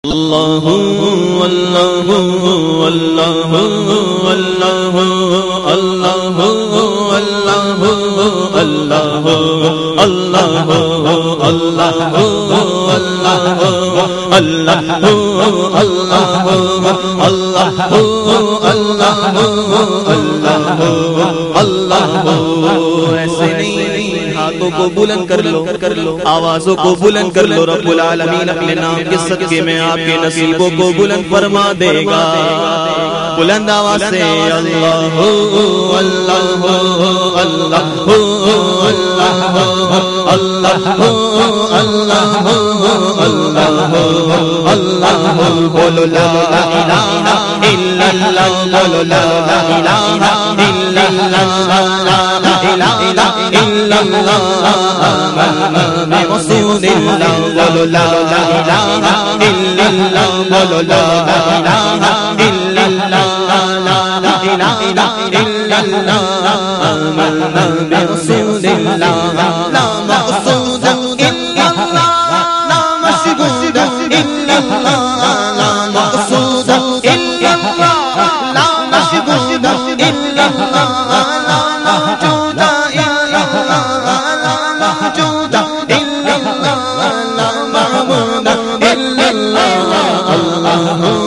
اللہ اللہ اللہ اللہ اللہ اللہ اللہ اللہ اللہ ایسے نہیں، ہاتھوں کو بلند کر لو، آوازوں کو بلند کر لو، رب العالمین اپنے نام کے صدقے میں آپ کے نصیبوں کو بلند فرما دے گا۔ بلند آواز سے اللہ اللہ اللہ اللہ اللہ اللہ بولو لا الہ الا اللہ، بولو لا الہ الا اللہ، لا الہ الا اللہ محمد رسول اللہ، بولو لا الہ الا اللہ، بولو لا الہ الا اللہ، لا الہ الا اللہ محمد رسول اللہ، لا مقصود الا اللہ، لا مشغول الا اللہ، لا مقصود الا اللہ، لا مشغول الا اللہ، لا موجود الا اللہ، لا موجود الا اللہ، لا معبود الا اللہ، اللہ اللہ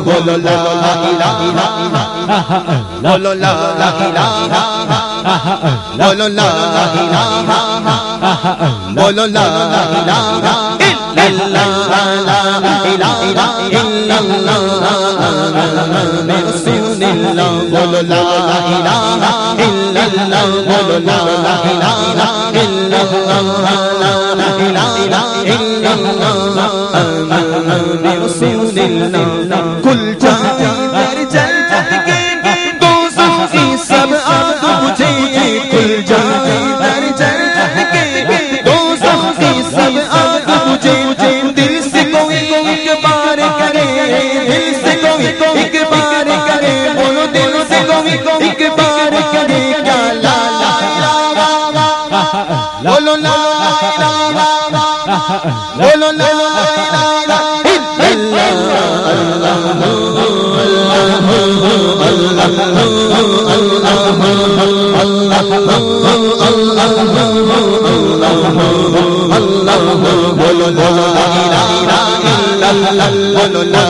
بولو لا الہ بولو لا الہ بولو لا الہ بولو لا الہ الا اللہ، لا الہ الا اللہ محمد رسول اللہ، بولو لا الہ الا اللہ، بولو لا الہ الا اللہ، لا الہ الا اللہ محمد رسول اللہ۔ کل جائے در جل کے دوزخ کی سب آگ بجھے، کل جائے در جل کے دوزخ کی سب آگ بجھے، دل سے کوئی ایک بار کرے، دل سے کوئی ایک بار کرے، بولو دل سے کوئی ایک بار کرے، کیا لا الہ بولو لا الہ بولو لا الہ الا اللہ، بولو لا الہ الا اللہ، بولو لا